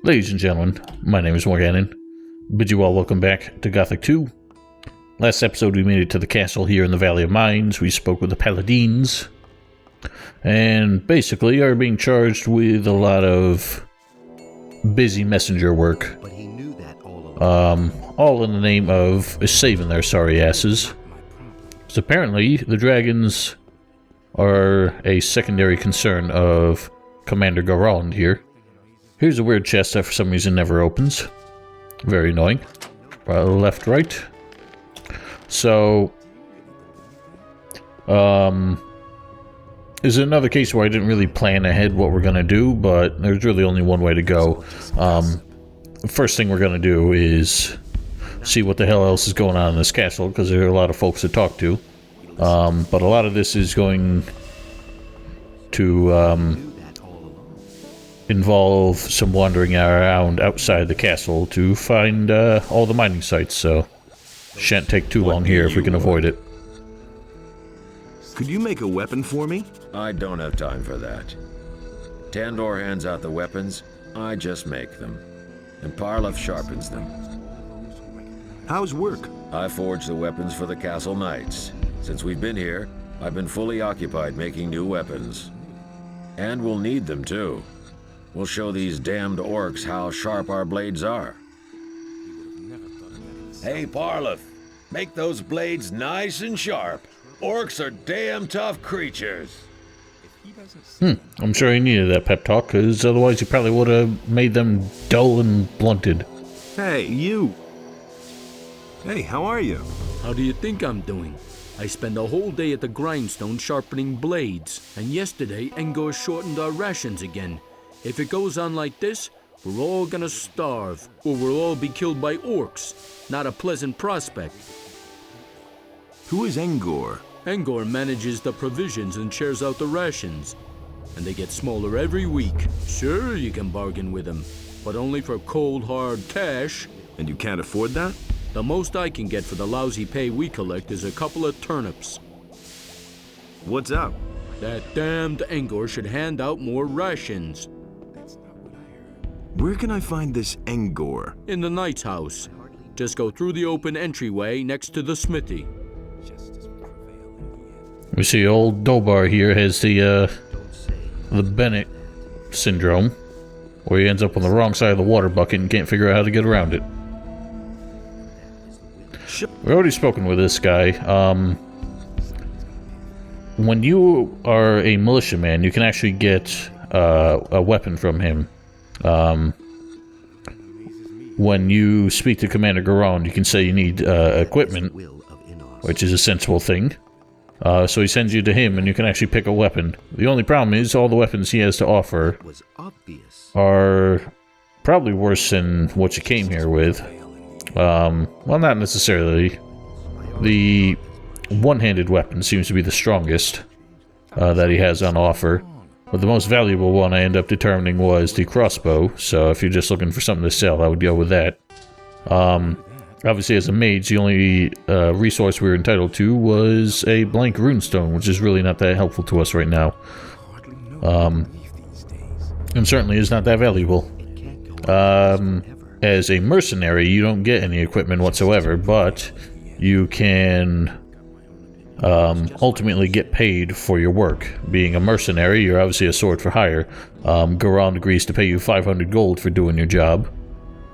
Ladies and gentlemen, my name is Garond. Bid you all welcome back to Gothic II. Last episode we made it to the castle here in the Valley of Mines. We spoke with the Paladins. And basically are being charged with a lot of busy messenger work. But he knew that all along. All in the name of saving their sorry asses. So apparently the dragons are a secondary concern of Commander Garond here. Here's a weird chest that for some reason never opens. Very annoying. Left, right. So, is another case where I didn't really plan ahead what we're going to do, but there's really only one way to go. The first thing we're going to do is see what the hell else is going on in this castle, because there are a lot of folks to talk to. But a lot of this is going to involve some wandering around outside the castle to find all the mining sites, so shan't take too long here if we can avoid it. Could you make a weapon for me? I don't have time for that. Tandor hands out the weapons, I just make them. And Parlev sharpens them. How's work? I forge the weapons for the castle knights. Since we've been here, I've been fully occupied making new weapons. And we'll need them too. We'll show these damned orcs how sharp our blades are. Hey, Parlev, make those blades nice and sharp. Orcs are damn tough creatures. I'm sure he needed that pep talk, because otherwise he probably would have made them dull and blunted. Hey, you! Hey, how are you? How do you think I'm doing? I spend a whole day at the grindstone sharpening blades, and yesterday Engor shortened our rations again. If it goes on like this, we're all gonna starve, or we'll all be killed by orcs. Not a pleasant prospect. Who is Engor? Engor manages the provisions and shares out the rations. And they get smaller every week. Sure, you can bargain with him, but only for cold, hard cash. And you can't afford that? The most I can get for the lousy pay we collect is a couple of turnips. What's up? That damned Engor should hand out more rations. Where can I find this Engor? In the knight's house. Just go through the open entryway next to the smithy. We see old Dobar here has the Bennett syndrome, where he ends up on the wrong side of the water bucket and can't figure out how to get around it. We've already spoken with this guy. When you are a militiaman, you can actually get a weapon from him. When you speak to Commander Garond, you can say you need equipment, which is a sensible thing. So he sends you to him, and you can actually pick a weapon. The only problem is all the weapons he has to offer are probably worse than what you came here with. Well, not necessarily. The one-handed weapon seems to be the strongest that he has on offer. But the most valuable one I end up determining was the crossbow, so if you're just looking for something to sell, I would go with that. Obviously, as a mage, the only resource we were entitled to was a blank runestone, which is really not that helpful to us right now. And certainly is not that valuable. As a mercenary, you don't get any equipment whatsoever, but you can ultimately get paid for your work. Being a mercenary, you're obviously a sword for hire. Garond agrees to pay you 500 gold for doing your job.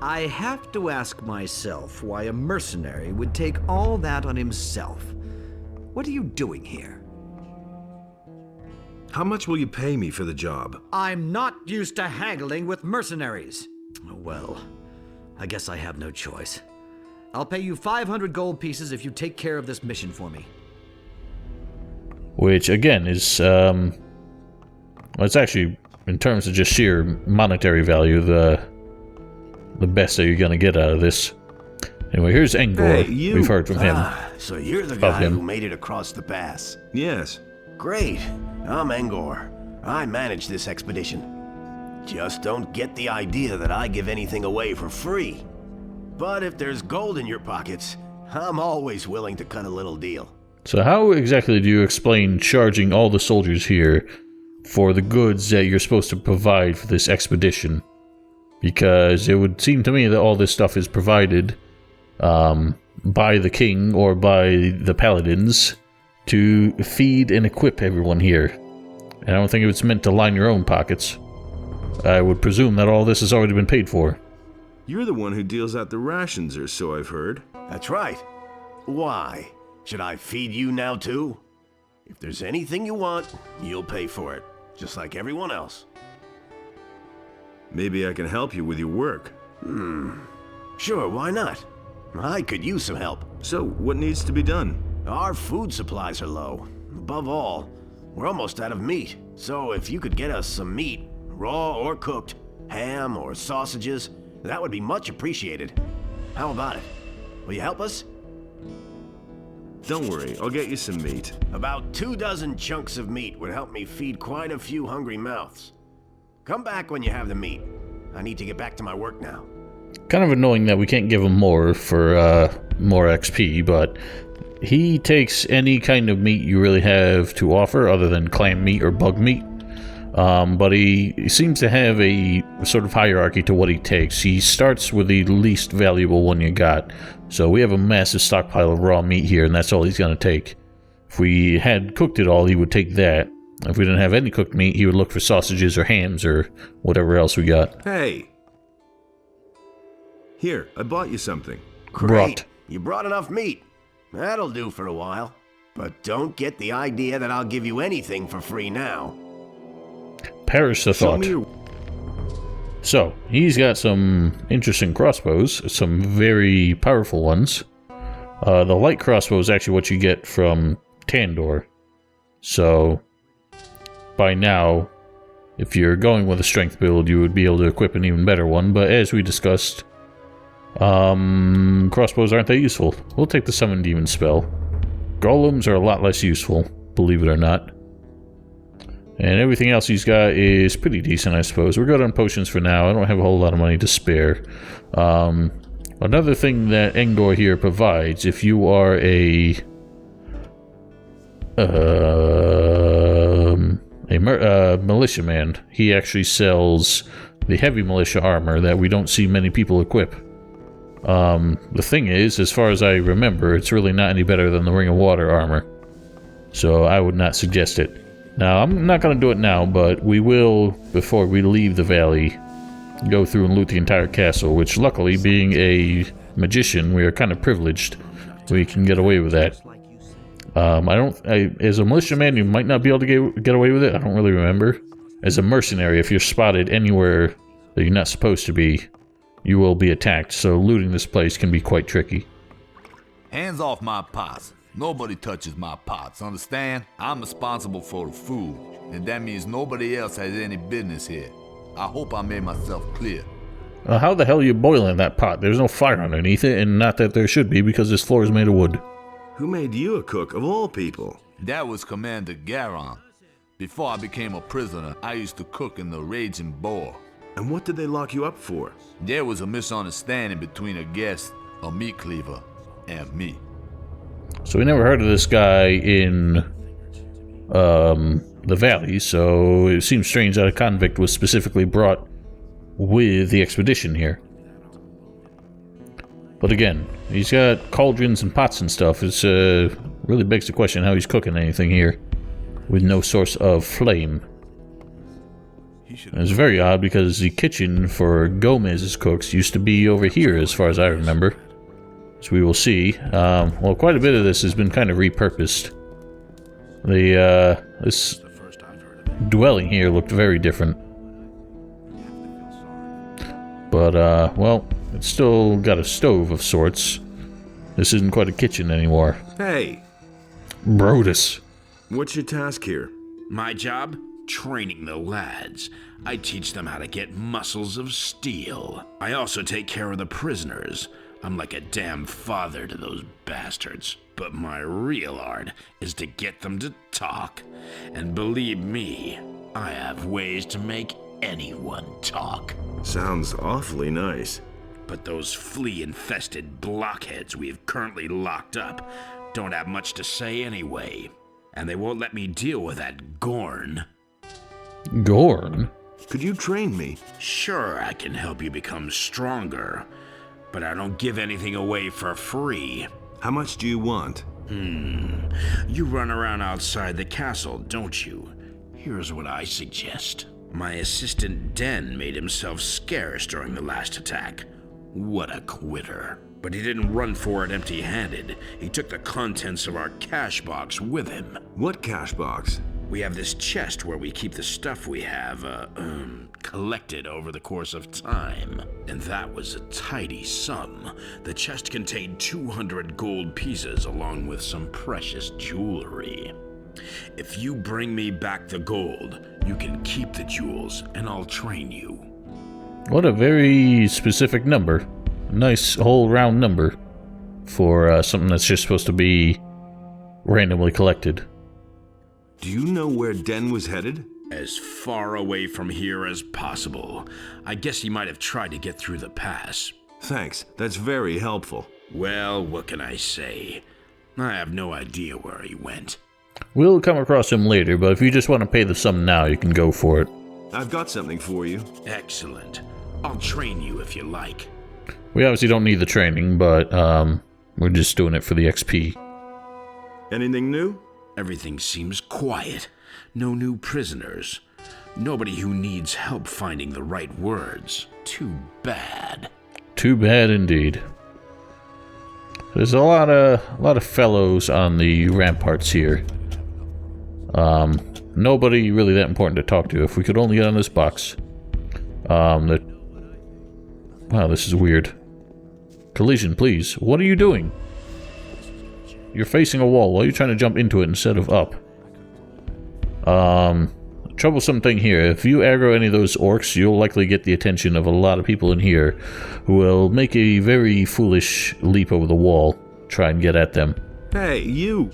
I have to ask myself why a mercenary would take all that on himself. What are you doing here? How much will you pay me for the job? I'm not used to haggling with mercenaries. Oh, well, I guess I have no choice. I'll pay you 500 gold pieces if you take care of this mission for me. Which, again, is, well, it's actually, in terms of just sheer monetary value, the best that you're going to get out of this. Anyway, here's Engor. Hey, you. We've heard from him. So you're the guy him. who made it across the pass. Yes. Great. I'm Engor. I manage this expedition. Just don't get the idea that I give anything away for free. But if there's gold in your pockets, I'm always willing to cut a little deal. So how exactly do you explain charging all the soldiers here for the goods that you're supposed to provide for this expedition? because it would seem to me that all this stuff is provided by the king or by the paladins to feed and equip everyone here. And I don't think it's meant to line your own pockets. I would presume that all this has already been paid for. You're the one who deals out the rations, or so I've heard. That's right. Why? Should I feed you now too? If there's anything you want, you'll pay for it, just like everyone else. Maybe I can help you with your work. Sure, why not? I could use some help. So, what needs to be done? Our food supplies are low. Above all, we're almost out of meat. So if you could get us some meat, raw or cooked, ham or sausages, that would be much appreciated. How about it? Will you help us? Don't worry, I'll get you some meat. About 24 chunks of meat would help me feed quite a few hungry mouths. Come back when you have the meat. I need to get back to my work now. Kind of annoying that we can't give him more for more XP, but he takes any kind of meat you really have to offer other than clam meat or bug meat. But he seems to have a sort of hierarchy to what he takes. He starts with the least valuable one you got. So we have a massive stockpile of raw meat here, and that's all he's going to take. If we had cooked it all, he would take that. If we didn't have any cooked meat, he would look for sausages or hams or whatever else we got. Hey! Here, I bought you something. Great. You brought enough meat. That'll do for a while. But don't get the idea that I'll give you anything for free now. Perish the Show thought. me your... So, he's got some interesting crossbows, some very powerful ones. The light crossbow is actually what you get from Tandor. So, by now, if you're going with a strength build, you would be able to equip an even better one. But as we discussed, crossbows aren't that useful. We'll take the Summon Demon spell. Golems are a lot less useful, believe it or not. And everything else he's got is pretty decent, I suppose. We're good on potions for now. I don't have a whole lot of money to spare. Another thing that Engor here provides, if you are a militiaman, he actually sells the heavy militia armor that we don't see many people equip. The thing is, as far as I remember, it's really not any better than the Ring of Water armor. So I would not suggest it. Now, I'm not going to do it now, but we will, before we leave the valley, go through and loot the entire castle, which luckily, being a magician, we are kind of privileged. We can get away with that. As a militiaman, you might not be able to get away with it. I don't really remember. As a mercenary, if you're spotted anywhere that you're not supposed to be, you will be attacked, so looting this place can be quite tricky. Hands off my pots. Nobody touches my pots, understand? I'm responsible for the food, and that means nobody else has any business here. I hope I made myself clear. How the hell are you boiling that pot? There's no fire underneath it, and not that there should be, because this floor is made of wood. Who made you a cook, of all people? That was Commander Garond. Before I became a prisoner, I used to cook in the Raging Boar. And what did they lock you up for? There was a misunderstanding between a guest, a meat cleaver, and me. So we never heard of this guy in the valley, so it seems strange that a convict was specifically brought with the expedition here. But again, he's got cauldrons and pots and stuff. It really begs the question how he's cooking anything here with no source of flame. And it's very odd because the kitchen for Gomez's cooks used to be over here as far as I remember. So we will see. Well, quite a bit of this has been kind of repurposed. This dwelling here looked very different. But, well, it's still got a stove of sorts. This isn't quite a kitchen anymore. Hey! Brodus. What's your task here? My job? Training the lads. I teach them how to get muscles of steel. I also take care of the prisoners. I'm like a damn father to those bastards. But my real art is to get them to talk. And believe me, I have ways to make anyone talk. Sounds awfully nice. But those flea-infested blockheads we have currently locked up don't have much to say anyway. And they won't let me deal with that Gorn. Gorn? Could you train me? Sure, I can help you become stronger, but I don't give anything away for free. How much do you want? You run around outside the castle, don't you? Here's what I suggest. My assistant Den made himself scarce during the last attack. What a quitter. But he didn't run for it empty-handed. He took the contents of our cash box with him. What cash box? We have this chest where we keep the stuff we have, collected over the course of time. And that was a tidy sum. The chest contained 200 gold pieces along with some precious jewelry. If you bring me back the gold, you can keep the jewels and I'll train you. What a very specific number. A nice whole round number for something that's just supposed to be randomly collected. Do you know where Den was headed? As far away from here as possible. I guess he might have tried to get through the pass. Thanks, that's very helpful. Well, what can I say? I have no idea where he went. We'll come across him later, but if you just want to pay the sum now, you can go for it. I've got something for you. Excellent. I'll train you if you like. We obviously don't need the training, but we're just doing it for the XP. Anything new? Everything seems quiet. No new prisoners. Nobody who needs help finding the right words. Too bad. Too bad indeed. There's a lot of fellows on the ramparts here. Nobody really that important to talk to. If we could only get on this box. Wow, this is weird. Collision, please. What are you doing? You're facing a wall. Why are you trying to jump into it instead of up? Troublesome thing here. If you aggro any of those orcs, you'll likely get the attention of a lot of people in here who will make a very foolish leap over the wall, try and get at them. Hey, you!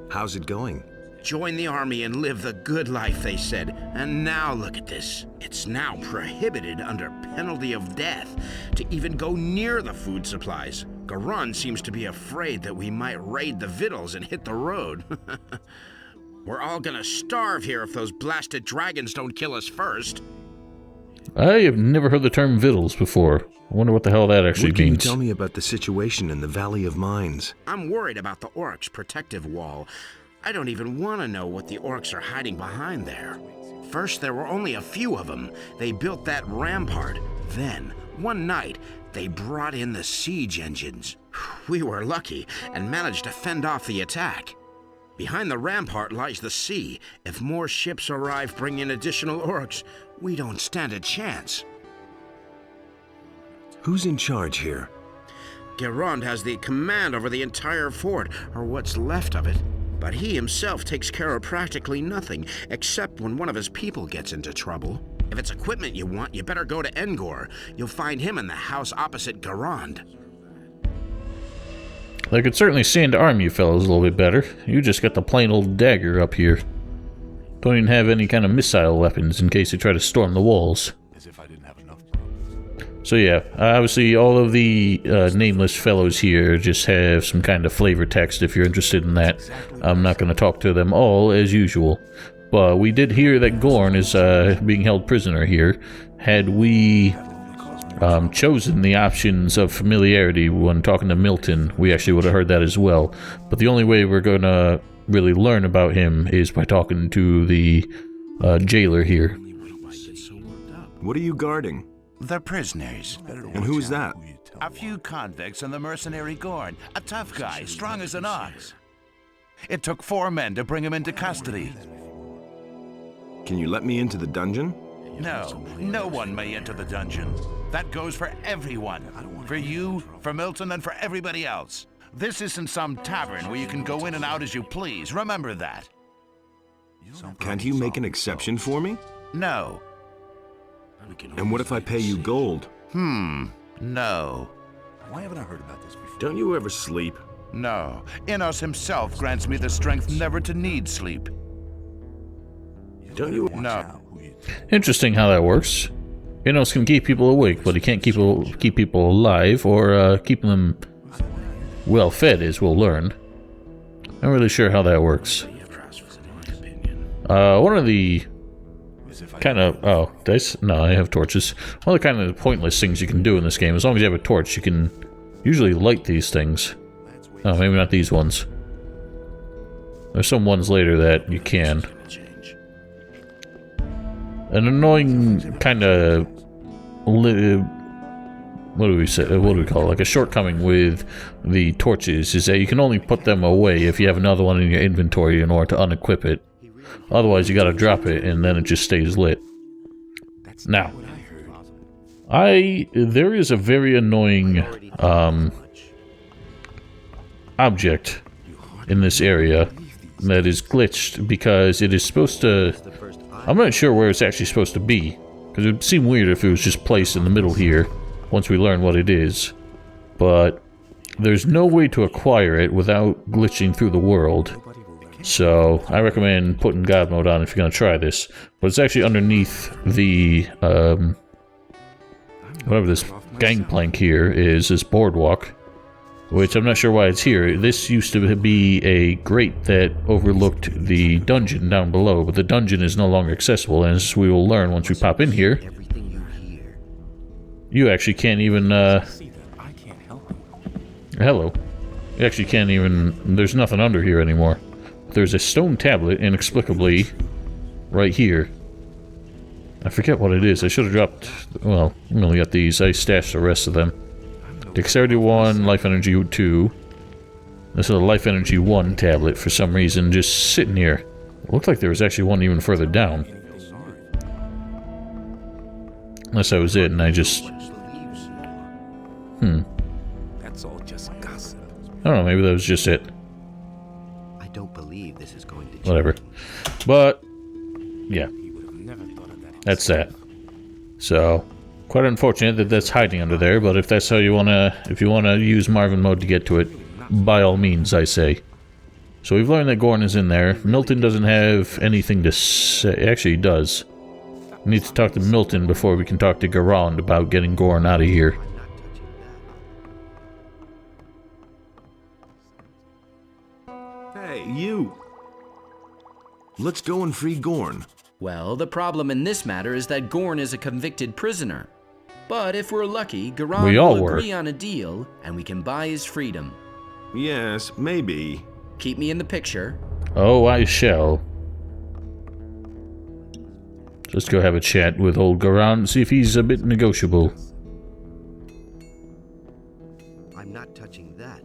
How's it going? Join the army and live the good life, they said. And now look at this. It's now prohibited under penalty of death to even go near the food supplies. Garond seems to be afraid that we might raid the victuals and hit the road. We're all gonna starve here if those blasted dragons don't kill us first. I have never heard the term victuals before. I wonder what the hell that actually What can means. you tell me about the situation in the Valley of Mines? I'm worried about the orcs' protective wall. I don't even want to know what the orcs are hiding behind there. First, there were only a few of them. They built that rampart. Then, one night, they brought in the siege engines. We were lucky and managed to fend off the attack. Behind the rampart lies the sea. If more ships arrive bringing additional orcs, we don't stand a chance. Who's in charge here? Garond has the command over the entire fort, or what's left of it. But he himself takes care of practically nothing, except when one of his people gets into trouble. If it's equipment you want, you better go to Engor. You'll find him in the house opposite Garond. I could certainly stand to arm you fellows a little bit better. You just got the plain old dagger up here. Don't even have any kind of missile weapons in case you try to storm the walls. So yeah, obviously all of the nameless fellows here just have some kind of flavor text if you're interested in that. I'm not going to talk to them all as usual. But we did hear that Gorn is being held prisoner here. Had we chosen the options of familiarity when talking to Milton, we actually would have heard that as well. But the only way we're going to really learn about him is by talking to the jailer here. What are you guarding? The prisoners. And who's that? A few convicts and the mercenary Gorn. A tough guy, strong as an ox. It took 4 men to bring him into custody. Can you let me into the dungeon? No, no one may enter the dungeon. That goes for everyone. For you, for Milton, and for everybody else. This isn't some tavern where you can go in and out as you please. Remember that. Can't you make an exception for me? No. And what if I pay you gold? No. Why haven't I heard about this before? Don't you ever sleep? No. Inos himself grants me the strength never to need sleep. Don't you? No. Interesting how that works. Inos can keep people awake, but he can't keep people alive or keep them well fed, as we'll learn. Not really sure how that works. One of the kind of... Oh, dice? No, I have torches. One of the kind of pointless things you can do in this game. As long as you have a torch, you can usually light these things. Oh, maybe not these ones. There's some ones later that you can. An annoying kind of... What do we say? What do we call it? Like a shortcoming with the torches is that you can only put them away if you have another one in your inventory in order to unequip it. Otherwise, you gotta drop it and then it just stays lit. Now, there is a very annoying object in this area that is glitched because it is supposed to... I'm not sure where it's actually supposed to be, because it would seem weird if it was just placed in the middle here once we learn what it is. But there's no way to acquire it without glitching through the world. So I recommend putting God mode on if you're going to try this. But it's actually underneath the, whatever this gangplank here is, this boardwalk. Which I'm not sure why it's here. This used to be a grate that overlooked the dungeon down below, but the dungeon is no longer accessible, and as we will learn once we pop in here, you actually can't even, hello. You actually can't even... There's nothing under here anymore. There's a stone tablet, inexplicably, right here. I forget what it is. I should have dropped... Well, I only got these. I stashed the rest of them. Dexterity 1, Life Energy 2. This is a Life Energy 1 tablet for some reason, just sitting here. It looked like there was actually one even further down. Unless that was it, and I just... That's all just gossip. I don't know, maybe that was just it. I don't believe this is going to change. Whatever. But, yeah. That's that. So, quite unfortunate that that's hiding under there, but if that's how you wanna... If you wanna use Marvin mode to get to it, by all means, I say. So we've learned that Gorn is in there. Milton doesn't have anything to say. Actually, he does. We need to talk to Milton before we can talk to Garond about getting Gorn out of here. Hey, you! Let's go and free Gorn. Well, the problem in this matter is that Gorn is a convicted prisoner. But if we're lucky, Garond will agree on a deal, and we can buy his freedom. Yes, maybe. Keep me in the picture. Oh, I shall. Let's go have a chat with old Garond and see if he's a bit negotiable. I'm not touching that.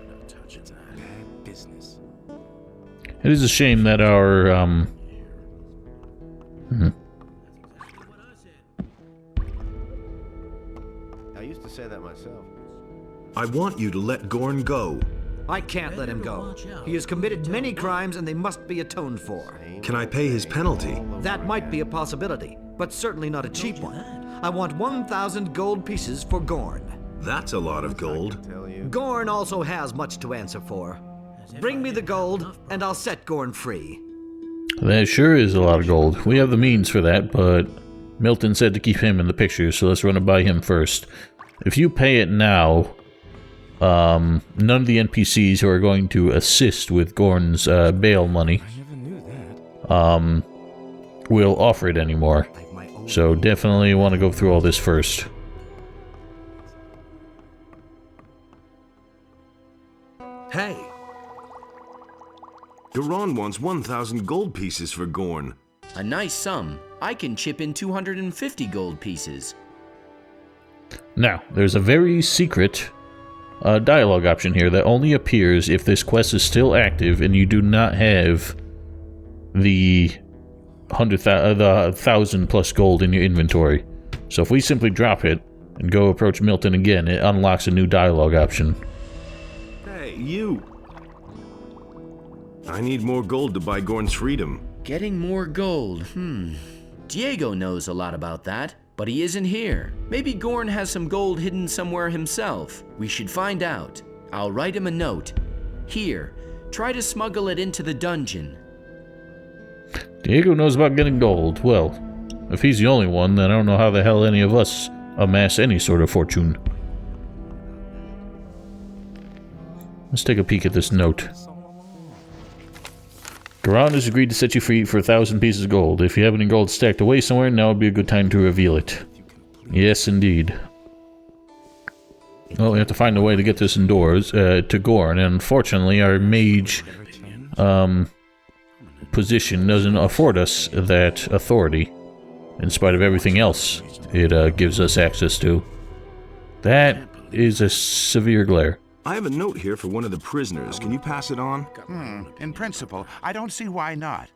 I'm not touching that. Bad business. It is a shame that our, I used to say that myself. I want you to let Gorn go. I can't let him go. He has committed many crimes and they must be atoned for. Can I pay his penalty? That might be a possibility, but certainly not a cheap one. I want 1,000 gold pieces for Gorn. That's a lot of gold. Gorn also has much to answer for. Bring me the gold, and I'll set Gorn free. That sure is a lot of gold. We have the means for that, but Milton said to keep him in the picture, so let's run it by him first. If you pay it now, none of the NPCs who are going to assist with Gorn's bail money will offer it anymore. So definitely want to go through all this first. Hey! Garond wants 1,000 gold pieces for Gorn. A nice sum. I can chip in 250 gold pieces. Now, there's a very secret dialogue option here that only appears if this quest is still active and you do not have the 1,000 plus gold in your inventory. So if we simply drop it and go approach Milton again, it unlocks a new dialogue option. Hey, you! I need more gold to buy Gorn's freedom. Getting more gold, Diego knows a lot about that, but he isn't here. Maybe Gorn has some gold hidden somewhere himself. We should find out. I'll write him a note. Here, try to smuggle it into the dungeon. Diego knows about getting gold. Well, if he's the only one, then I don't know how the hell any of us amass any sort of fortune. Let's take a peek at this note. Garond has agreed to set you free for 1,000 pieces of gold. If you have any gold stacked away somewhere, now would be a good time to reveal it. Yes, indeed. Well, we have to find a way to get this indoors, to Gorn, and unfortunately our mage, position doesn't afford us that authority, in spite of everything else it, gives us access to. That is a severe glare. I have a note here for one of the prisoners. Can you pass it on? In principle, I don't see why not.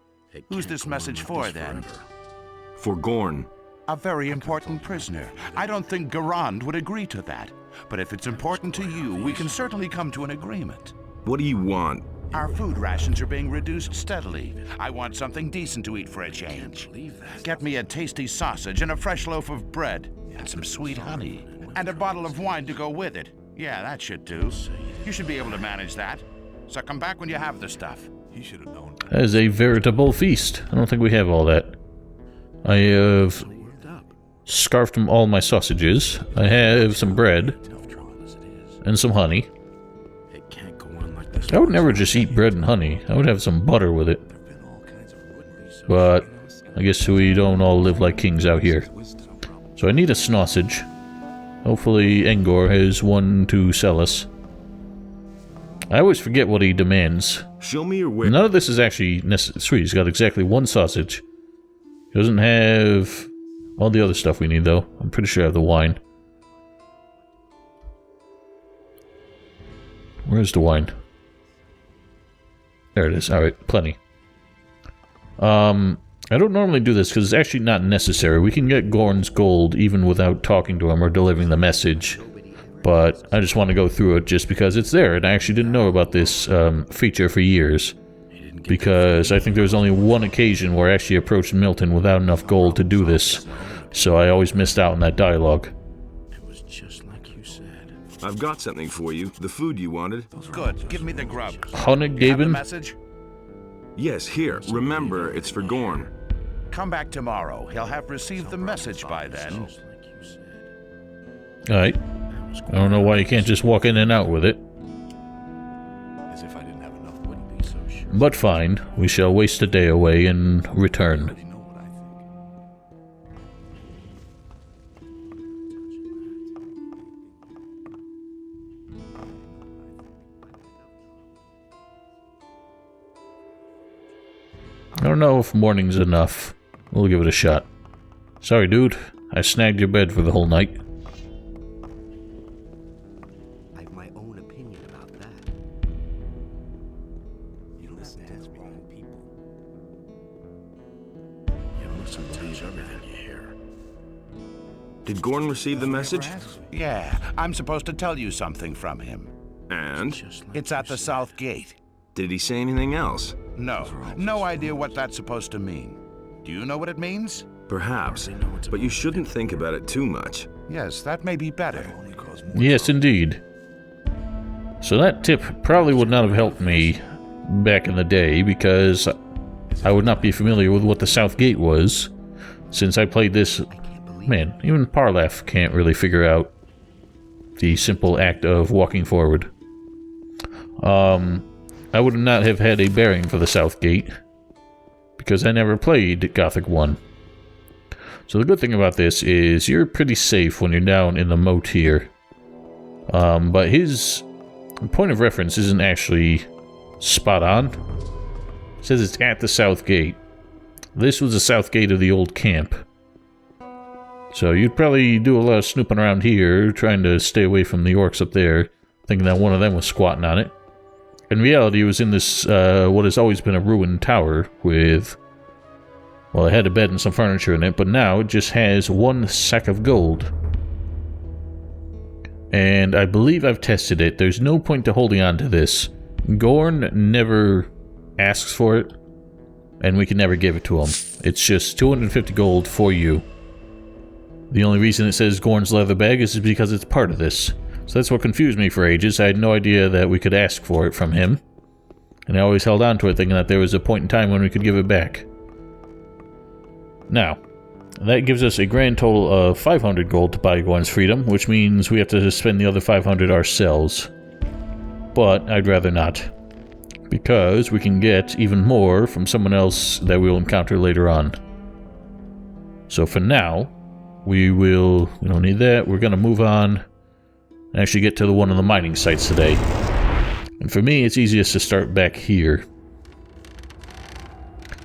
Who's this message for, then? For Gorn. A very important prisoner. I don't think Garond would agree to that. But if it's important to you, we can certainly come to an agreement. What do you want? Our food rations are being reduced steadily. I want something decent to eat for a change. Get me a tasty sausage and a fresh loaf of bread, and some sweet honey, and a bottle of wine to go with it. Yeah, that should do. You should be able to manage that. So come back when you have the stuff. You should have known. That is a veritable feast. I don't think we have all that. I have scarfed all my sausages. I have some bread and some honey. I would never just eat bread and honey. I would have some butter with it. But I guess we don't all live like kings out here. So I need a sausage. Hopefully Engor has one to sell us. I always forget what he demands. Show me your way. None of this is actually necessary. He's got exactly one sausage. He doesn't have all the other stuff we need, though. I'm pretty sure I have the wine. Where's the wine? There it is. Alright, plenty. I don't normally do this because it's actually not necessary. We can get Gorn's gold even without talking to him or delivering the message. But I just want to go through it just because it's there, and I actually didn't know about this feature for years. Because I think there was only one occasion where I actually approached Milton without enough gold to do this. So I always missed out on that dialogue. It was just like you said. I've got something for you. The food you wanted. Good. Give me the grub. Honig You have the Gaben? message? Yes, here. Remember, it's for Gorn. Come back tomorrow. He'll have received the message by then. Alright. I don't know why you can't just walk in and out with it. As if I didn't have enough, wouldn't be so sure. But fine, we shall waste a day away and return. You know what I I don't know if morning's enough. We'll give it a shot. Sorry, dude. I snagged your bed for the whole night. I have my own opinion about that. You listen to the wrong people. You listen to everything you hear. Did Gorn receive the message? Yeah, I'm supposed to tell you something from him. And? It's at the south gate. Did he say anything else? No idea what that's supposed to mean. Do you know what it means? Perhaps, but you shouldn't think about it too much. Yes, that may be better. Yes, indeed. So that tip probably would not have helped me back in the day, because I would not be familiar with what the South Gate was, since I played this... Man, even Parlaf can't really figure out the simple act of walking forward. I would not have had a bearing for the South Gate, because I never played Gothic 1. So the good thing about this is you're pretty safe when you're down in the moat here. But his point of reference isn't actually spot on. It says it's at the South Gate. This was the South Gate of the old camp. So you'd probably do a lot of snooping around here, trying to stay away from the orcs up there, thinking that one of them was squatting on it. In reality, it was in this, what has always been a ruined tower with, well, it had a bed and some furniture in it, but now it just has 1 sack of gold. And I believe I've tested it. There's no point to holding on to this. Gorn never asks for it, and we can never give it to him. It's just 250 gold for you. The only reason it says Gorn's leather bag is because it's part of this. So that's what confused me for ages. I had no idea that we could ask for it from him. And I always held on to it thinking that there was a point in time when we could give it back. Now, that gives us a grand total of 500 gold to buy Gorn's freedom, which means we have to spend the other 500 ourselves. But I'd rather not. because we can get even more from someone else that we'll encounter later on. So for now, we don't need that. We're going to move on and actually get to one of the mining sites today. And for me, it's easiest to start back here.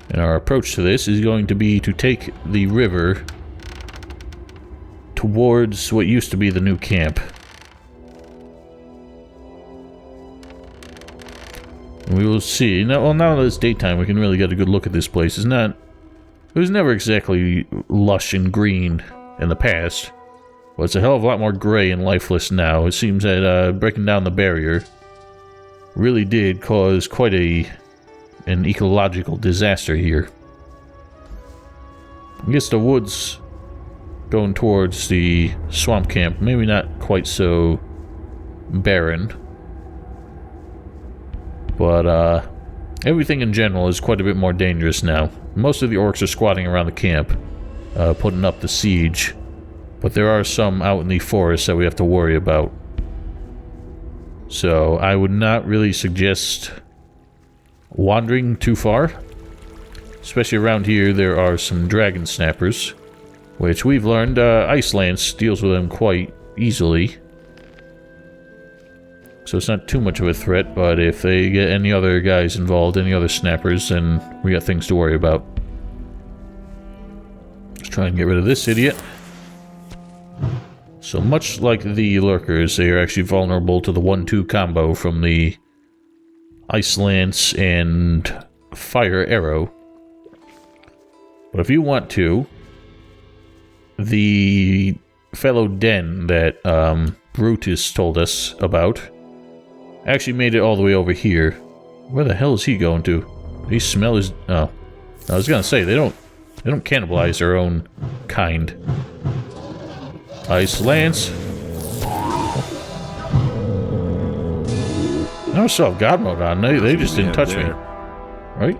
And our approach to this is going to be to take the river towards what used to be the new camp. And we will see. Now that it's daytime, we can really get a good look at this place. It was never exactly lush and green in the past. But it's a hell of a lot more gray and lifeless now. It seems that breaking down the barrier really did cause quite an ecological disaster here. I guess the woods going towards the swamp camp, maybe not quite so barren. But everything in general is quite a bit more dangerous now. Most of the orcs are squatting around the camp, putting up the siege. But there are some out in the forest that we have to worry about. So I would not really suggest wandering too far. Especially around here, there are some dragon snappers, which we've learned Ice Lance deals with them quite easily. So it's not too much of a threat, but if they get any other guys involved, any other snappers, then we got things to worry about. Let's try and get rid of this idiot. So much like the lurkers, they are actually vulnerable to the 1-2 combo from the Ice Lance and Fire Arrow. But if you want to, the fellow den that Brutus told us about actually made it all the way over here. Where the hell is he going to? Did he smell his... Oh. I was gonna say, they don't cannibalize their own kind. Ice Lance. I still have God mode on. They just didn't touch me. Right?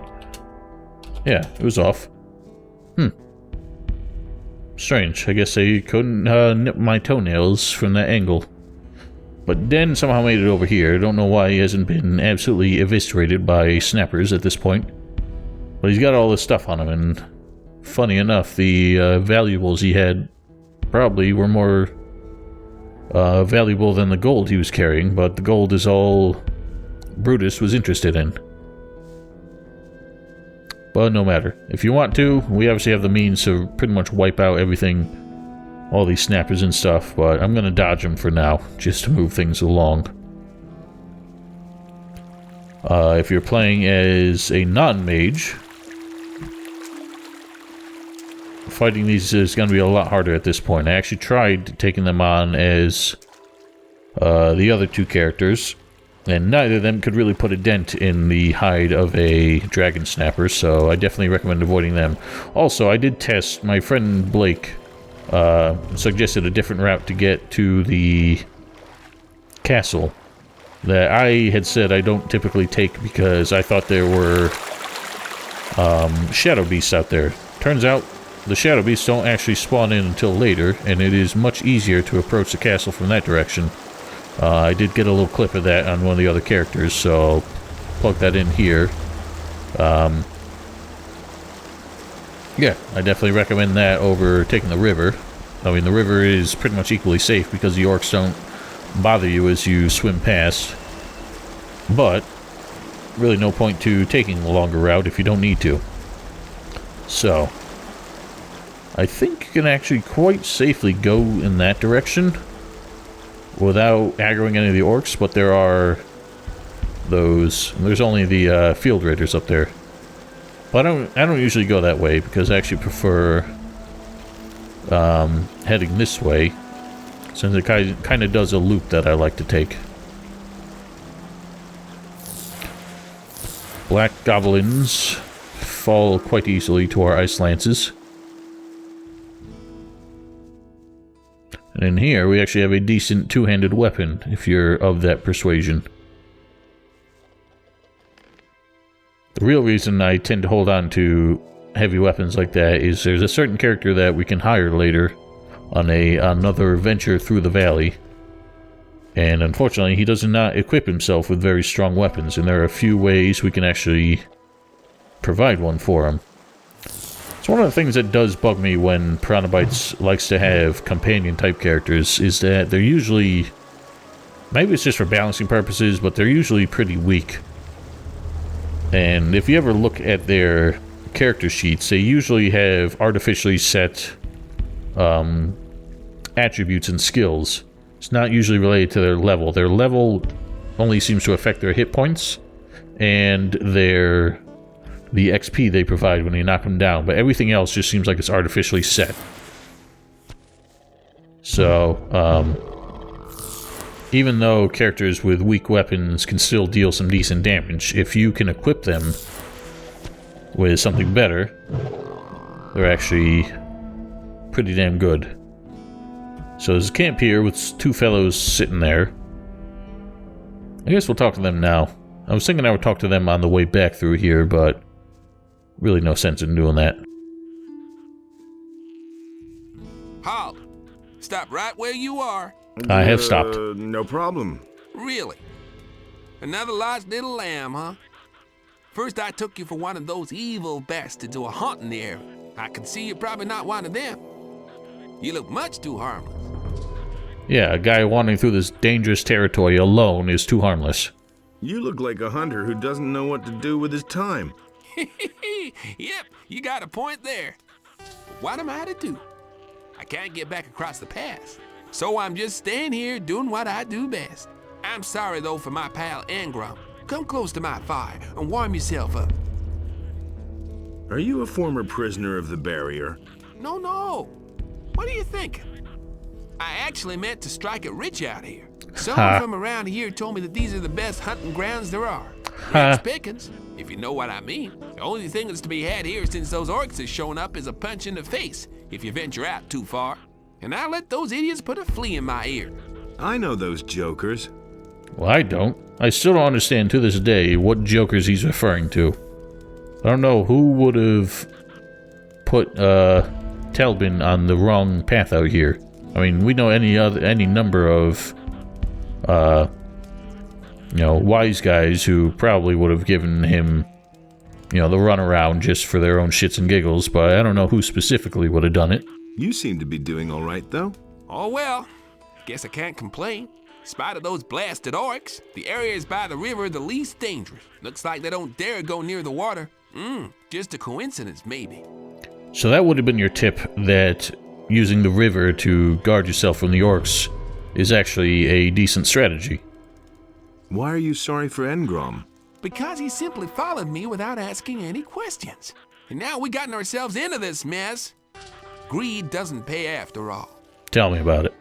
Yeah, it was off. Strange. I guess they couldn't nip my toenails from that angle. But Den somehow made it over here. I don't know why he hasn't been absolutely eviscerated by snappers at this point. But he's got all this stuff on him, and funny enough, the valuables he had probably were more valuable than the gold he was carrying, but the gold is all Brutus was interested in. But no matter. If you want to, we obviously have the means to pretty much wipe out everything, all these snappers and stuff, but I'm going to dodge them for now, just to move things along. If you're playing as a non-mage, fighting these is going to be a lot harder at this point. I actually tried taking them on as the other two characters, and neither of them could really put a dent in the hide of a dragon snapper, so I definitely recommend avoiding them. Also, I did test, my friend Blake suggested a different route to get to the castle that I had said I don't typically take because I thought there were shadow beasts out there. Turns out the shadow beasts don't actually spawn in until later, and it is much easier to approach the castle from that direction. I did get a little clip of that on one of the other characters, so I'll plug that in here. Yeah, I definitely recommend that over taking the river. I mean, the river is pretty much equally safe because the orcs don't bother you as you swim past. But really no point to taking the longer route if you don't need to. So I think you can actually quite safely go in that direction without aggroing any of the orcs, but there are those... There's only the field raiders up there. But I don't usually go that way because I actually prefer heading this way, since it kind of does a loop that I like to take. Black goblins fall quite easily to our ice lances. And in here we actually have a decent two-handed weapon if you're of that persuasion. The real reason I tend to hold on to heavy weapons like that is there's a certain character that we can hire later on another venture through the valley. And unfortunately, he does not equip himself with very strong weapons, and there are a few ways we can actually provide one for him. It's one of the things that does bug me when Piranha Bytes likes to have companion-type characters, is that they're usually... Maybe it's just for balancing purposes, but they're usually pretty weak. And if you ever look at their character sheets, they usually have artificially set attributes and skills. It's not usually related to their level. Their level only seems to affect their hit points and the XP they provide when you knock them down, but everything else just seems like it's artificially set. So, even though characters with weak weapons can still deal some decent damage, if you can equip them with something better, they're actually pretty damn good. So there's a camp here with two fellows sitting there. I guess we'll talk to them now. I was thinking I would talk to them on the way back through here, but really no sense in doing that. Halt! Stop right where you are. I have stopped. No problem. Really? Another lost little lamb, huh? First I took you for one of those evil bastards who are haunting the area. I can see you're probably not one of them. You look much too harmless. Yeah, a guy wandering through this dangerous territory alone is too harmless. You look like a hunter who doesn't know what to do with his time. Yep, you got a point there. But what am I to do? I can't get back across the pass. So I'm just staying here doing what I do best. I'm sorry though for my pal Garond. Come close to my fire and warm yourself up. Are you a former prisoner of the barrier? No. What are you thinking? I actually meant to strike it rich out here. Someone from around here told me that these are the best hunting grounds there are. Rich pickings, if you know what I mean. The only thing that's to be had here since those orcs have shown up is a punch in the face if you venture out too far. And I let those idiots put a flea in my ear. I know those jokers. Well, I don't. I still don't understand to this day what jokers he's referring to. I don't know who would have put Talbin on the wrong path out here. I mean, we know any number of wise guys who probably would have given him, the runaround just for their own shits and giggles, but I don't know who specifically would have done it. You seem to be doing all right, though. Oh well, guess I can't complain. In spite of those blasted orcs, the areas by the river the least dangerous. Looks like they don't dare go near the water. Just a coincidence, maybe. So that would have been your tip, that using the river to guard yourself from the orcs is actually a decent strategy. Why are you sorry for Engrom? Because he simply followed me without asking any questions. And now we gotten ourselves into this mess. Greed doesn't pay after all. Tell me about it.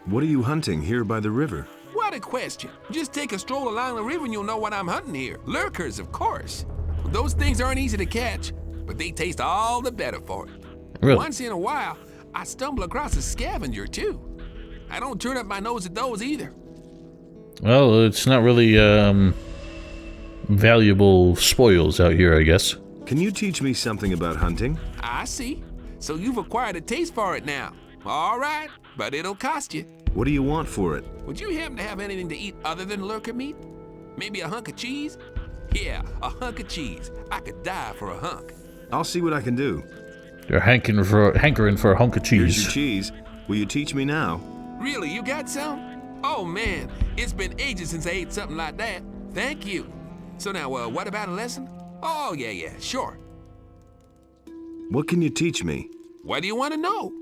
What are you hunting here by the river? What a question. Just take a stroll along the river and you'll know what I'm hunting here. Lurkers, of course. Those things aren't easy to catch, but they taste all the better for it. Really? Once in a while, I stumble across a scavenger, too. I don't turn up my nose at those either. Well, it's not really, valuable spoils out here, I guess. Can you teach me something about hunting? I see. So you've acquired a taste for it now. All right, but it'll cost you. What do you want for it? Would you happen to have anything to eat other than lurker meat? Maybe a hunk of cheese? Yeah, a hunk of cheese. I could die for a hunk. I'll see what I can do. You're hankering for a hunk of cheese. Here's your cheese. Will you teach me now? Really, you got some? Oh man, it's been ages since I ate something like that. Thank you. So now, what about a lesson? Oh, yeah, sure. What can you teach me? What do you want to know?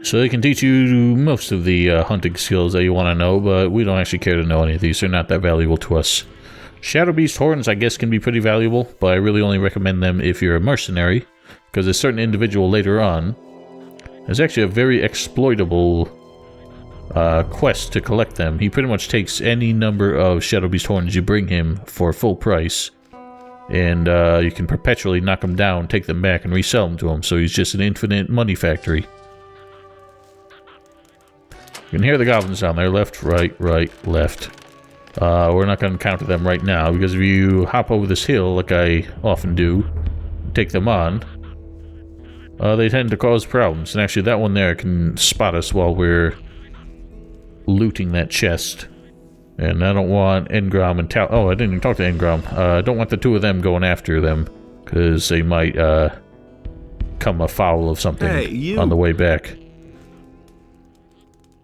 So they can teach you most of the hunting skills that you want to know, but we don't actually care to know any of these. They're not that valuable to us. Shadow Beast horns, I guess, can be pretty valuable, but I really only recommend them if you're a mercenary, because a certain individual later on, there's actually a very exploitable quest to collect them. He pretty much takes any number of Shadow Beast horns you bring him for full price, and you can perpetually knock them down, take them back, and resell them to him, so he's just an infinite money factory. You can hear the goblins down there, left, right, left. We're not going to encounter them right now, because if you hop over this hill, like I often do, take them on, they tend to cause problems. And actually, that one there can spot us while we're looting that chest. And I don't want Engrom and Tal... Oh, I didn't even talk to Engrom. I don't want the two of them going after them, because they might come afoul of something on the way back.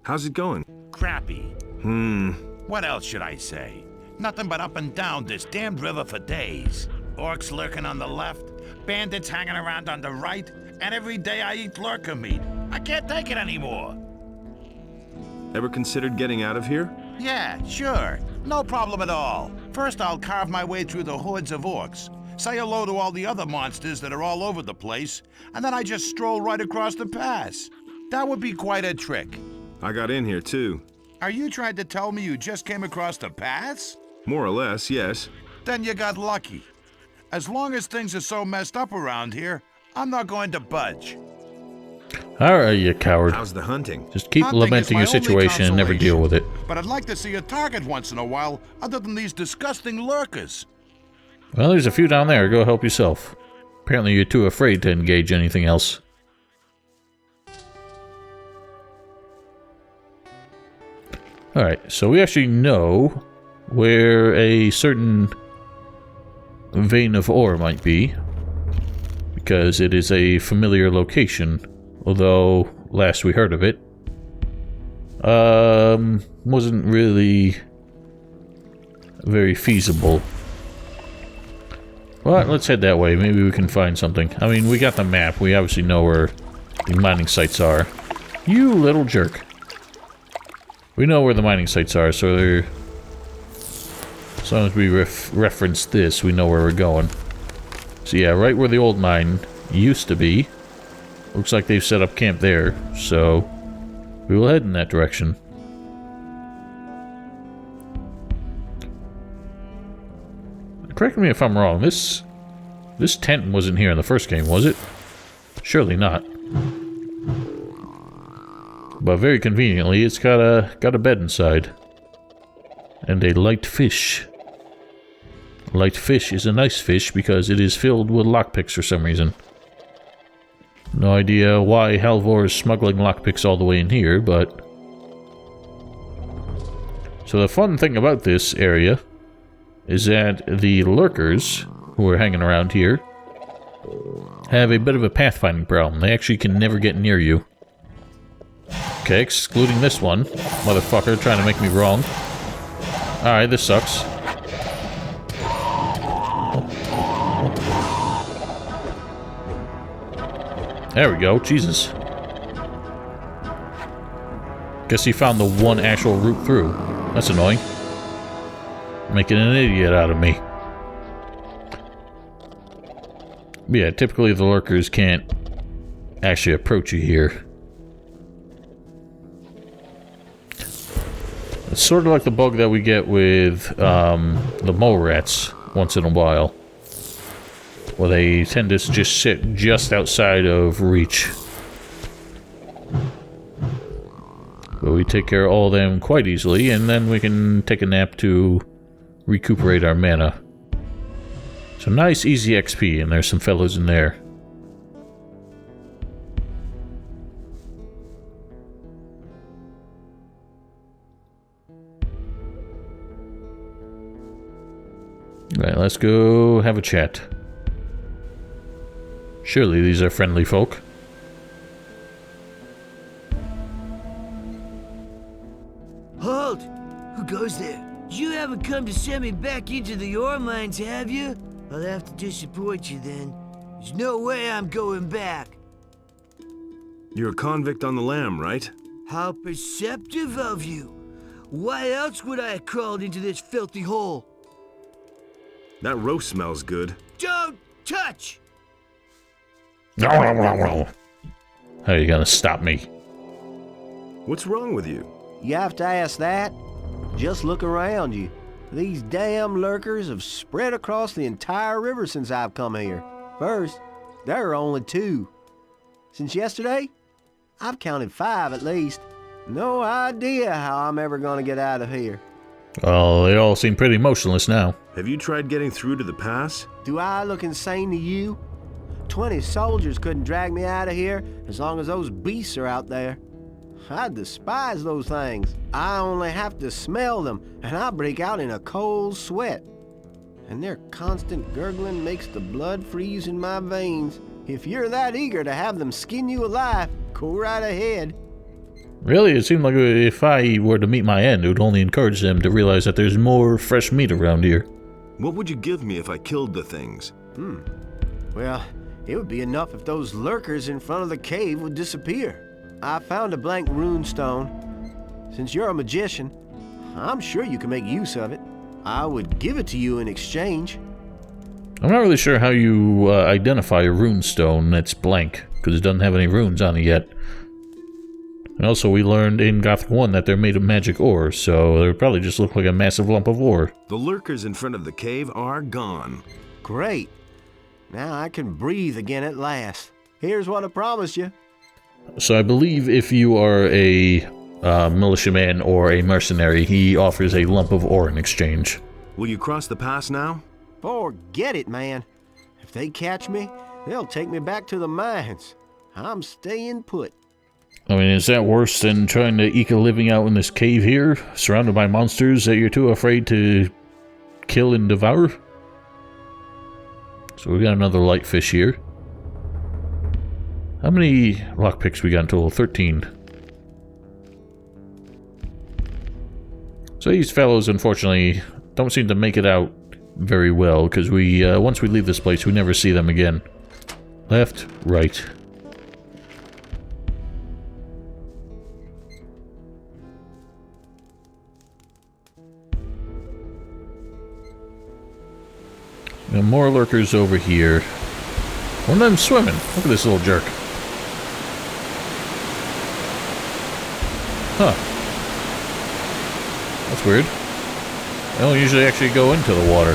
How's it going? Crappy. What else should I say? Nothing but up and down this damned river for days. Orcs lurking on the left, bandits hanging around on the right, and every day I eat lurker meat. I can't take it anymore. Ever considered getting out of here? Yeah, sure. No problem at all. First, I'll carve my way through the hordes of orcs, say hello to all the other monsters that are all over the place, and then I just stroll right across the pass. That would be quite a trick. I got in here, too. Are you trying to tell me you just came across the pass? More or less, yes. Then you got lucky. As long as things are so messed up around here, I'm not going to budge. Alright, you coward. How's the hunting? Just keep lamenting your situation and never deal with it. But I'd like to see a target once in a while, other than these disgusting lurkers. Well, there's a few down there. Go help yourself. Apparently you're too afraid to engage anything else. Alright, so we actually know where a certain vein of ore might be, because it is a familiar location, although last we heard of it wasn't really very feasible. Well, let's head that way. Maybe we can find something. I mean, we got the map. We obviously know where the mining sites are. You little jerk. We know where the mining sites are, so they're... As long as we reference this, we know where we're going. So yeah, right where the old mine used to be. Looks like they've set up camp there, so we will head in that direction. Correct me if I'm wrong, this tent wasn't here in the first game, was it? Surely not. But very conveniently, it's got a bed inside. And a light fish. Light fish is a nice fish because it is filled with lockpicks for some reason. No idea why Halvor is smuggling lockpicks all the way in here, but... So the fun thing about this area is that the lurkers who are hanging around here have a bit of a pathfinding problem. They actually can never get near you. Okay, excluding this one. Motherfucker trying to make me wrong. Alright, this sucks. There we go, Jesus. Guess he found the one actual route through. That's annoying. Making an idiot out of me. Yeah, typically the lurkers can't actually approach you here. It's sort of like the bug that we get with the mole rats once in a while, where they tend to just sit just outside of reach. But we take care of all of them quite easily, and then we can take a nap to recuperate our mana. So nice, easy XP, and there's some fellows in there. Right, let's go have a chat. Surely these are friendly folk. Halt! Who goes there? You haven't come to send me back into the ore mines, have you? I'll have to disappoint you then. There's no way I'm going back. You're a convict on the lam, right? How perceptive of you. Why else would I have crawled into this filthy hole? That roast smells good. Don't touch! How are you gonna stop me? What's wrong with you? You have to ask that? Just look around you. These damn lurkers have spread across the entire river since I've come here. First, there are only 2. Since yesterday, I've counted 5 at least. No idea how I'm ever gonna get out of here. Well, they all seem pretty motionless now. Have you tried getting through to the pass? Do I look insane to you? 20 soldiers couldn't drag me out of here as long as those beasts are out there. I despise those things. I only have to smell them, and I break out in a cold sweat. And their constant gurgling makes the blood freeze in my veins. If you're that eager to have them skin you alive, go right ahead. Really? It seemed like if I were to meet my end, it would only encourage them to realize that there's more fresh meat around here. What would you give me if I killed the things? Well, it would be enough if those lurkers in front of the cave would disappear. I found a blank rune stone. Since you're a magician, I'm sure you can make use of it. I would give it to you in exchange. I'm not really sure how you identify a rune stone that's blank, because it doesn't have any runes on it yet. And also we learned in Gothic 1 that they're made of magic ore, so they would probably just look like a massive lump of ore. The lurkers in front of the cave are gone. Great. Now I can breathe again at last. Here's what I promised you. So I believe if you are a militiaman or a mercenary, he offers a lump of ore in exchange. Will you cross the pass now? Forget it, man. If they catch me, they'll take me back to the mines. I'm staying put. I mean, is that worse than trying to eke a living out in this cave here, surrounded by monsters that you're too afraid to kill and devour? So we got another light fish here. How many lockpicks we got in total? 13. So these fellows, unfortunately, don't seem to make it out very well, because we, once we leave this place, we never see them again. Left, right. Now, more lurkers over here. One of them swimming. Look at this little jerk. Huh. That's weird. They don't usually actually go into the water.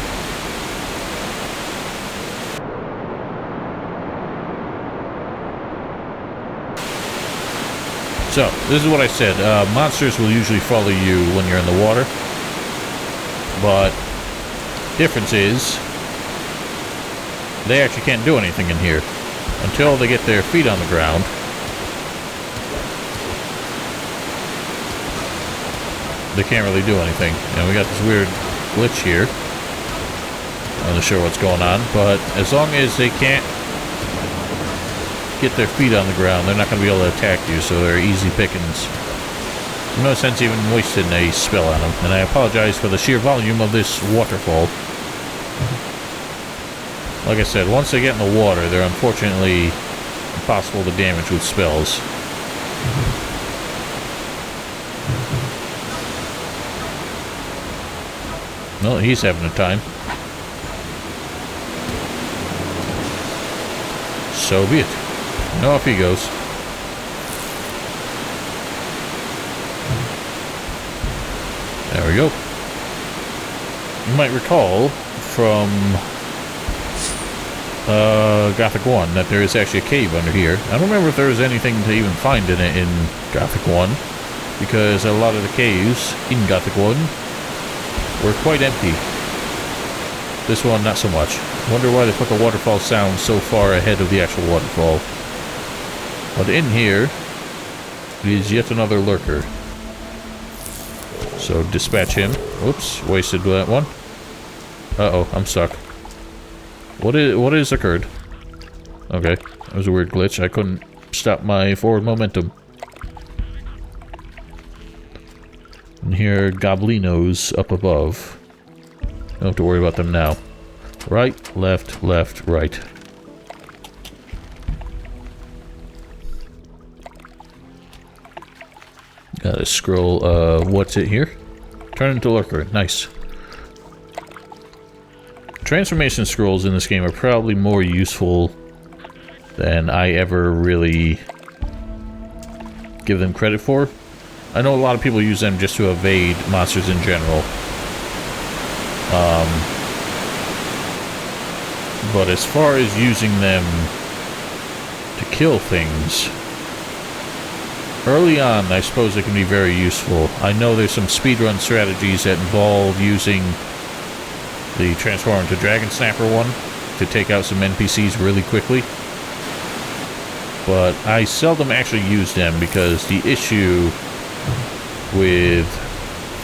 So, this is what I said. Monsters will usually follow you when you're in the water. But, difference is, they actually can't do anything in here until they get their feet on the ground. They can't really do anything. And we got this weird glitch here. I'm not sure what's going on, but as long as they can't get their feet on the ground, they're not going to be able to attack you, so they're easy pickings. No sense even wasting a spell on them. And I apologize for the sheer volume of this waterfall. Like I said, once they get in the water, they're unfortunately impossible to damage with spells. Well, he's having a time. So be it. And off he goes. There we go. You might recall from Gothic 1 that there is actually a cave under here. I don't remember if there was anything to even find in it in Gothic 1, because a lot of the caves in Gothic 1 were quite empty. This one, not so much. Wonder why they put the waterfall sound so far ahead of the actual waterfall. But in here is yet another lurker. So dispatch him. Whoops, wasted that one. Uh-oh, I'm stuck. What is occurred? Okay, that was a weird glitch. I couldn't stop my forward momentum. And here are goblinos up above. Don't have to worry about them now. Right, left, left, right. Got a scroll, what's it here? Turn into lurker, nice. Transformation scrolls in this game are probably more useful than I ever really give them credit for. I know a lot of people use them just to evade monsters in general. But as far as using them to kill things, early on I suppose it can be very useful. I know there's some speedrun strategies that involve using the Transform into Dragon Snapper one to take out some NPCs really quickly. but I seldom actually use them because the issue with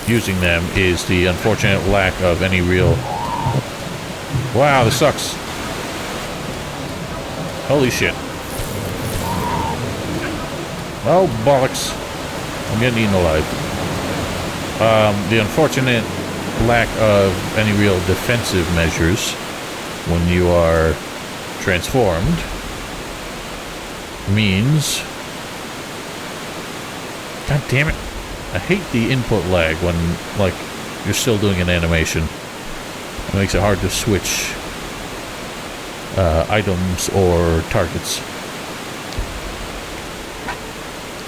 using them is the unfortunate lack of any real... Wow, this sucks. Holy shit. Oh, bollocks. I'm getting eaten alive. The unfortunate lack of any real defensive measures when you are transformed means... God damn it. I hate the input lag when, like, you're still doing an animation. It makes it hard to switch items or targets.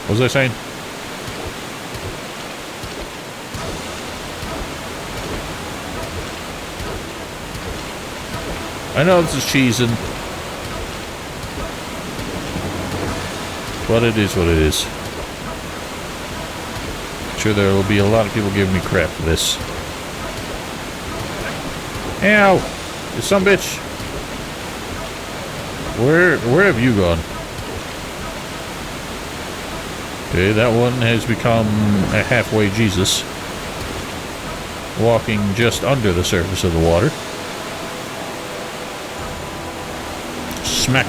What was I saying? I know this is cheesing, but it is what it is. I'm sure there will be a lot of people giving me crap for this. Ow! You son bitch! Where have you gone? Okay, that one has become a halfway Jesus, walking just under the surface of the water. Smack.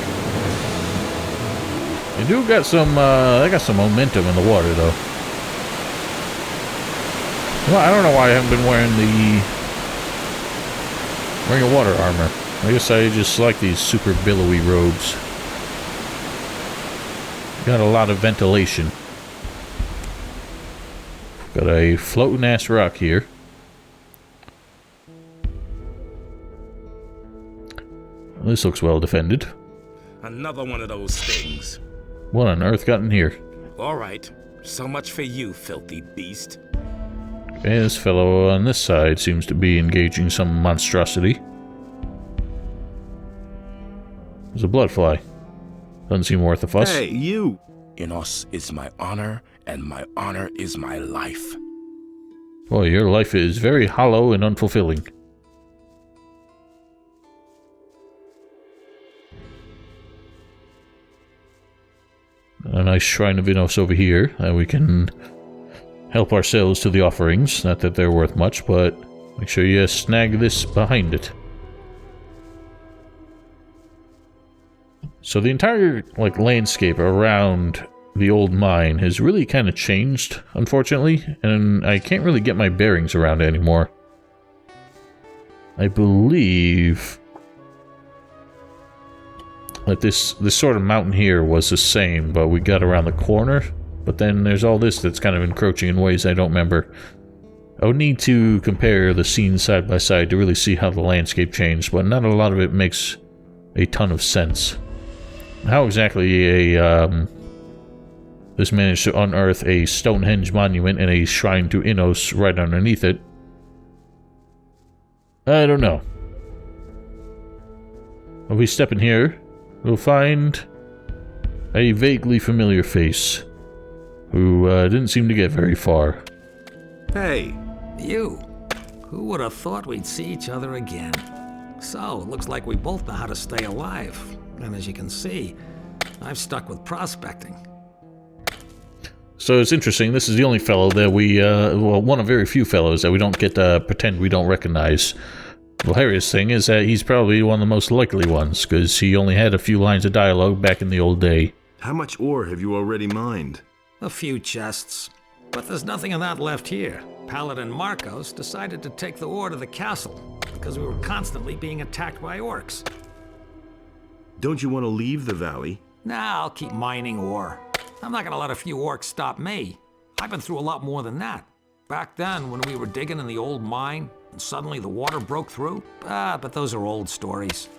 They do got some, they got some momentum in the water, though. Well, I don't know why I haven't been wearing a water armor. I guess I just like these super billowy robes. Got a lot of ventilation. Got a floating ass rock here. This looks well defended. Another one of those things. What on earth got in here? All right, so much for you, filthy beast. Okay, this fellow on this side seems to be engaging some monstrosity. There's a bloodfly. Doesn't seem worth a fuss. Hey, you! Enos is my honor, and my honor is my life. Boy, your life is very hollow and unfulfilling. A nice shrine of Enos over here that we can help ourselves to the offerings. Not that they're worth much, but make sure you snag this behind it. So the entire landscape around the old mine has really kind of changed, unfortunately, and I can't really get my bearings around it anymore. I believe that this sort of mountain here was the same, but we got around the corner. But then there's all this that's kind of encroaching in ways I don't remember. I would need to compare the scenes side by side to really see how the landscape changed, but not a lot of it makes a ton of sense. How exactly this managed to unearth a Stonehenge monument and a shrine to Enos right underneath it, I don't know. If we step in here, we'll find a vaguely familiar face who didn't seem to get very far. Hey! You! Who would have thought we'd see each other again? So, it looks like we both know how to stay alive. And as you can see, I've stuck with prospecting. So it's interesting, this is the only fellow that we, well, one of very few fellows that we don't get to pretend we don't recognize. The hilarious thing is that he's probably one of the most likely ones, because he only had a few lines of dialogue back in the old day. How much ore have you already mined? A few chests. But there's nothing of that left here. Paladin Marcos decided to take the ore to the castle, because we were constantly being attacked by orcs. Don't you want to leave the valley? Nah, I'll keep mining ore. I'm not gonna let a few orcs stop me. I've been through a lot more than that. Back then, when we were digging in the old mine, and suddenly the water broke through, but those are old stories.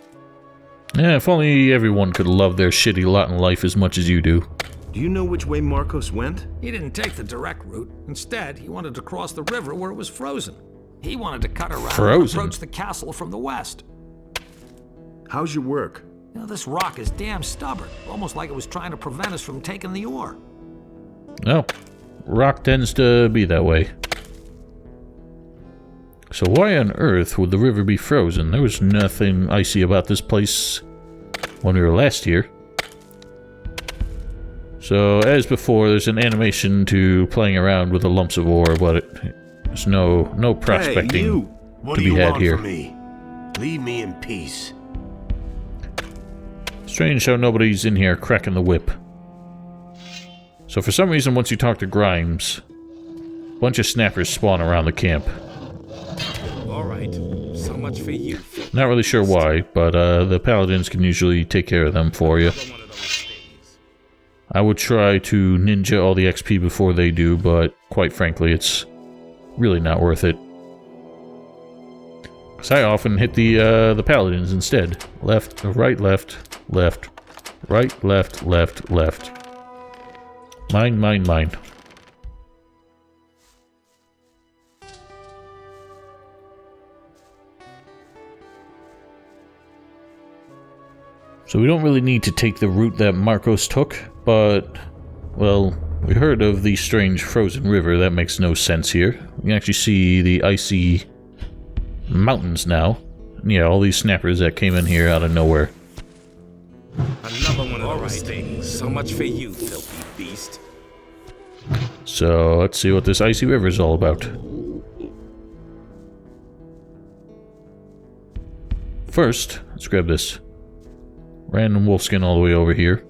Yeah, if only everyone could love their shitty lot in life as much as you do. Do you know which way Marcos went? He didn't take the direct route. Instead, he wanted to cross the river where it was frozen. He wanted to cut around and approach the castle from the west. How's your work? You know, this rock is damn stubborn, almost like it was trying to prevent us from taking the ore. No, rock tends to be that way. So why on earth would the river be frozen? There was nothing icy about this place when we were last here. So, as before, there's an animation to playing around with the lumps of ore, but there's no prospecting Hey, you. What to do be you had want here. from me? Leave me in peace. Strange how nobody's in here cracking the whip. So for some reason, once you talk to Grimes, a bunch of snappers spawn around the camp. Alright, so much for you. Not really sure why, but the Paladins can usually take care of them for you. I would try to ninja all the XP before they do, but quite frankly, it's really not worth it. Because I often hit the Paladins instead. Left, right, left, left, right, left, left, left. Mine, mine, mine. So we don't really need to take the route that Marcos took, but, well, we heard of the strange frozen river. That makes no sense here. You can actually see the icy mountains now. Yeah, all these snappers that came in here out of nowhere. Another one of those things. So much for you, filthy beast. So, let's see what this icy river is all about. First, let's grab this. Random wolfskin all the way over here.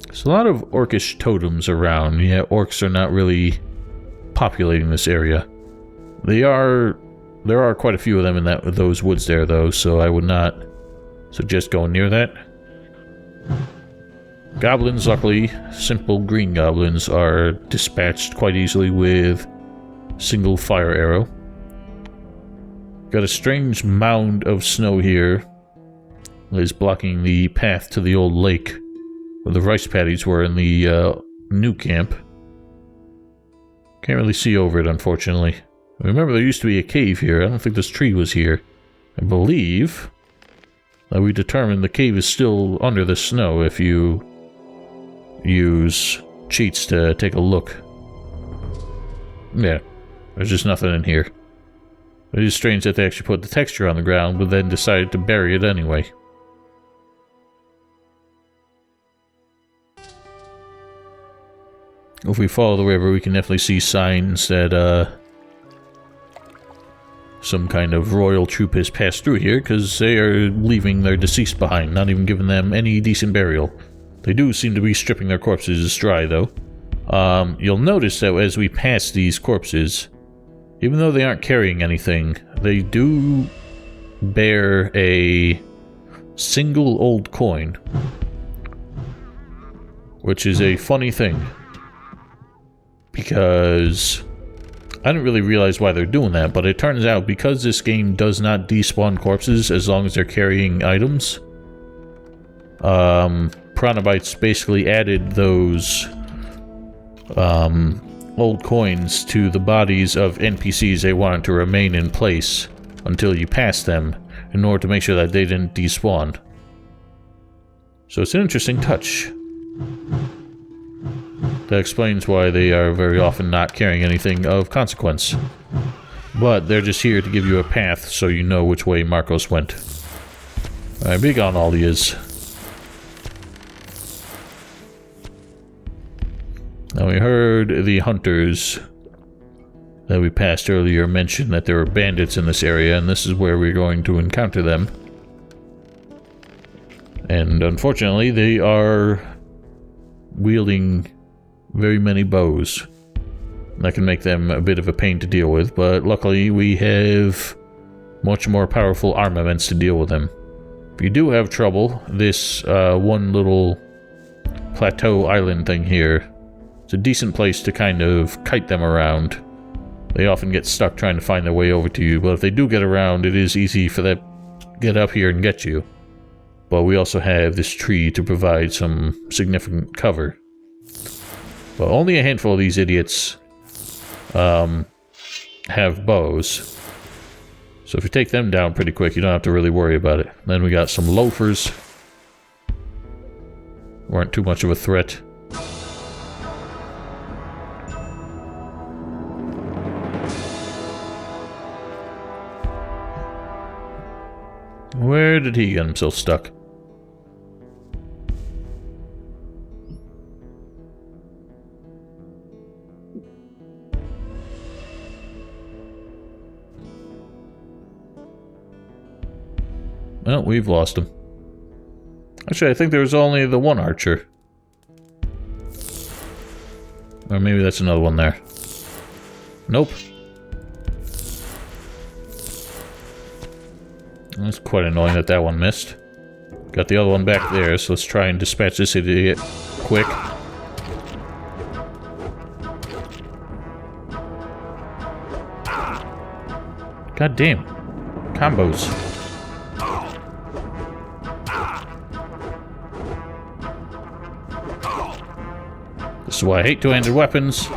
There's a lot of orcish totems around. Yeah, orcs are not really populating this area. There are quite a few of them in those woods there, though, so I would not suggest going near that. Goblins, luckily, simple green goblins, are dispatched quite easily with single fire arrow. Got a strange mound of snow here that is blocking the path to the old lake where the rice paddies were in the new camp. Can't really see over it, unfortunately. Remember, there used to be a cave here. I don't think this tree was here. I believe that we determined the cave is still under the snow if you use cheats to take a look. Yeah, there's just nothing in here. It is strange that they actually put the texture on the ground, but then decided to bury it anyway. If we follow the river, we can definitely see signs that some kind of royal troop has passed through here, because they are leaving their deceased behind, not even giving them any decent burial. They do seem to be stripping their corpses dry, though. You'll notice that as we pass these corpses, even though they aren't carrying anything, they do bear a single old coin, which is a funny thing, because I didn't really realize why they're doing that, but it turns out because this game does not despawn corpses as long as they're carrying items, Chronobytes basically added those old coins to the bodies of NPCs they wanted to remain in place until you pass them in order to make sure that they didn't despawn. So it's an interesting touch. That explains why they are very often not carrying anything of consequence. But they're just here to give you a path so you know which way Marcos went. Alright, big on all he is. Now we heard the hunters that we passed earlier mention that there were bandits in this area, and this is where we're going to encounter them. And unfortunately, they are wielding very many bows. That can make them a bit of a pain to deal with, but luckily we have much more powerful armaments to deal with them. If you do have trouble, this one little plateau island thing here, it's a decent place to kind of kite them around. They often get stuck trying to find their way over to you, but if they do get around, it is easy for them to get up here and get you. But we also have this tree to provide some significant cover. But only a handful of these idiots have bows. So if you take them down pretty quick, you don't have to really worry about it. Then we got some loafers. Weren't too much of a threat. Where did he get himself stuck? Well, we've lost him. Actually, I think there was only the one archer. Or maybe that's another one there. Nope. That's quite annoying that that one missed. Got the other one back there, so let's try and dispatch this idiot quick. God damn. Combos. This is why I hate two-handed weapons.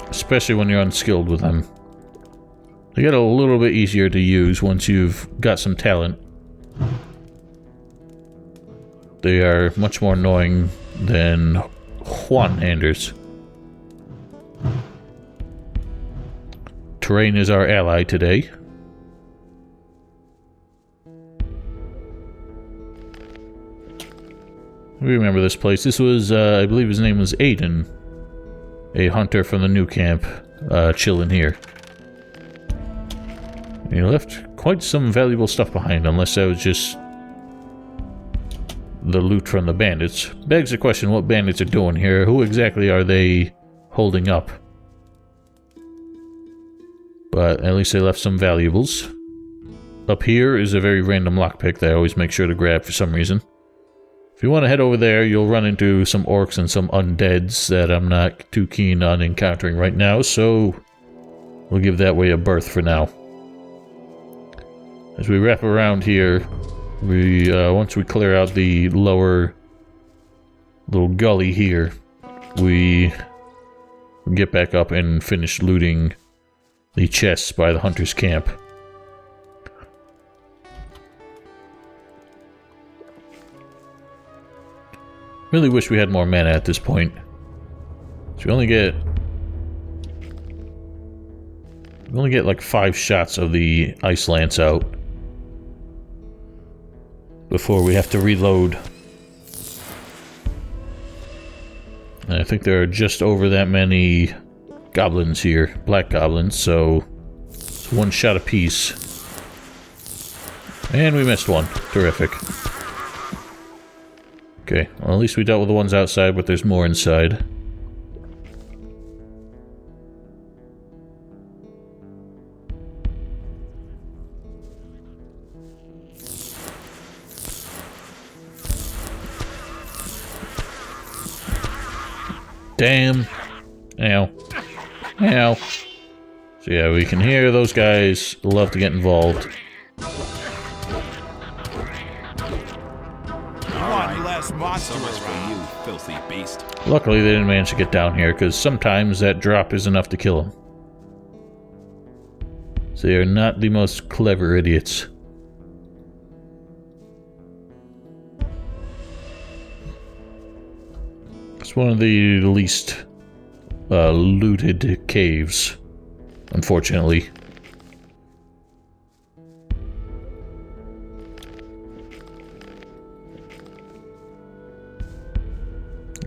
Especially when you're unskilled with them. They get a little bit easier to use once you've got some talent. They are much more annoying than one-handers. Terrain is our ally today. We remember this place. This was, I believe his name was Aiden. A hunter from the new camp, chilling here. He left quite some valuable stuff behind, unless that was just the loot from the bandits. Begs the question what bandits are doing here. Who exactly are they holding up? But at least they left some valuables. Up here is a very random lockpick that I always make sure to grab for some reason. If you want to head over there, you'll run into some orcs and some undeads that I'm not too keen on encountering right now, so we'll give that way a berth for now. As we wrap around here, we once we clear out the lower little gully here, we get back up and finish looting the chests by the hunter's camp. Really wish we had more mana at this point. So we only get like 5 shots of the ice lance out before we have to reload. And I think there are just over that many goblins here, black goblins, so it's 1 shot apiece. And we missed one. Terrific. Okay, well, at least we dealt with the ones outside, but there's more inside. Damn. Ow. Ow. So yeah, we can hear those guys love to get involved. Monstrous for you, filthy beast. Luckily, they didn't manage to get down here, because sometimes that drop is enough to kill them. So they are not the most clever idiots. It's one of the least looted caves, unfortunately.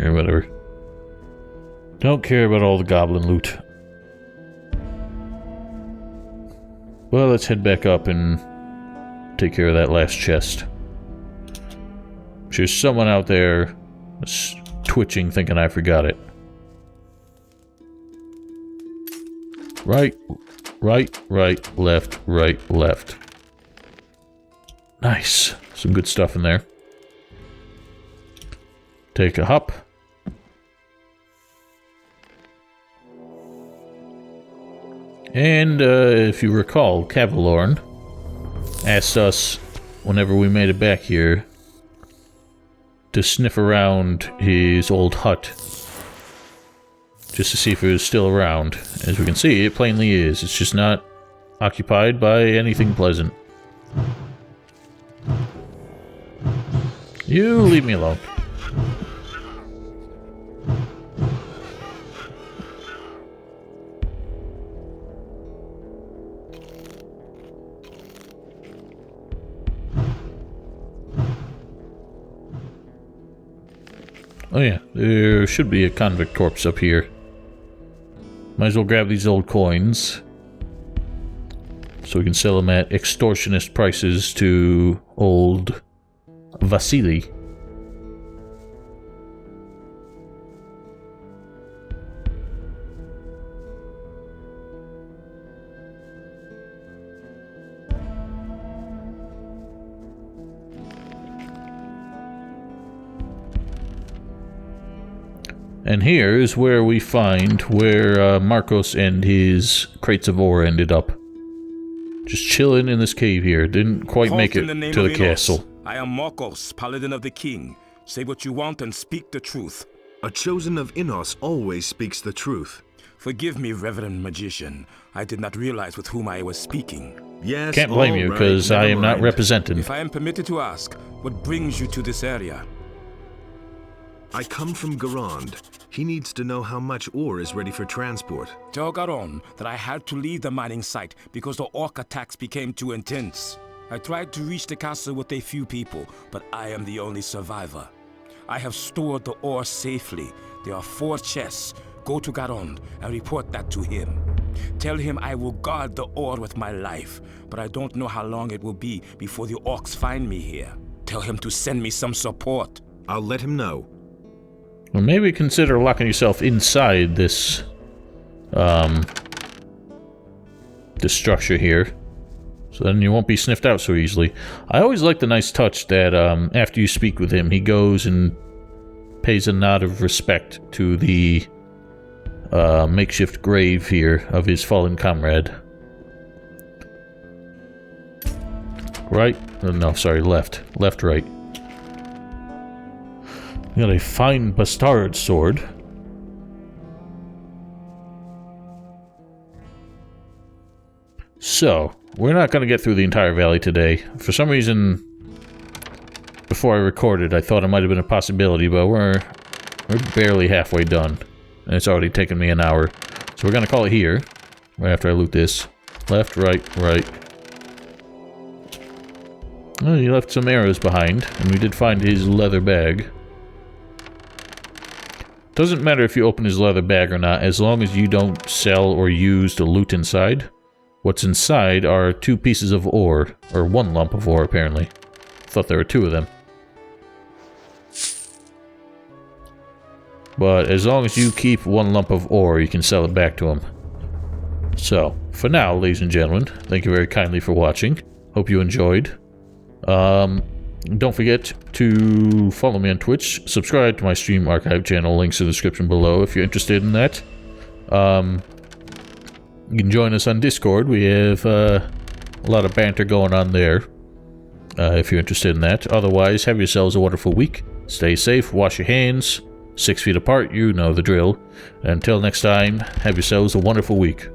Or whatever. Don't care about all the goblin loot. Well, let's head back up and take care of that last chest. There's someone out there that's twitching thinking I forgot it. Right, left. Nice. Some good stuff in there. Take a hop. And if you recall, Cavalorn asked us, whenever we made it back here, to sniff around his old hut, just to see if it was still around. As we can see, it plainly is. It's just not occupied by anything pleasant. You leave me alone. Oh yeah, there should be a convict corpse up here. Might as well grab these old coins, so we can sell them at extortionist prices to old Vasily. And here is where we find where Marcos and his crates of ore ended up. Just chilling in this cave here. Didn't quite make it to the castle. I am Marcos, Paladin of the King. Say what you want and speak the truth. A chosen of Innos always speaks the truth. Forgive me, Reverend Magician. I did not realize with whom I was speaking. Yes, can't blame you, because I am not represented. If I am permitted to ask, what brings you to this area? I come from Garond. He needs to know how much ore is ready for transport. Tell Garond that I had to leave the mining site because the orc attacks became too intense. I tried to reach the castle with a few people, but I am the only survivor. I have stored the ore safely. There are 4 chests. Go to Garond and report that to him. Tell him I will guard the ore with my life, but I don't know how long it will be before the orcs find me here. Tell him to send me some support. I'll let him know. Well, maybe consider locking yourself inside this, this structure here, so then you won't be sniffed out so easily. I always like the nice touch that, after you speak with him, he goes and pays a nod of respect to the, makeshift grave here of his fallen comrade. Right? No, sorry, left. Left, right. Got a fine bastard sword. So, we're not going to get through the entire valley today. For some reason, before I recorded, I thought it might have been a possibility, but we're barely halfway done. And it's already taken me an hour. So we're going to call it here, right after I loot this. Left, right, right. Well, he left some arrows behind, and we did find his leather bag. Doesn't matter if you open his leather bag or not, as long as you don't sell or use the loot inside. What's inside are 2 pieces of ore, or 1 lump of ore apparently. Thought there were 2 of them. But as long as you keep 1 lump of ore, you can sell it back to him. So, for now, ladies and gentlemen, thank you very kindly for watching. Hope you enjoyed. Don't forget to follow me on Twitch, subscribe to my stream archive channel, links in the description below if you're interested in that. You can join us on Discord, we have a lot of banter going on there, if you're interested in that. Otherwise, have yourselves a wonderful week, stay safe, wash your hands, 6 feet apart, you know the drill. Until next time, have yourselves a wonderful week.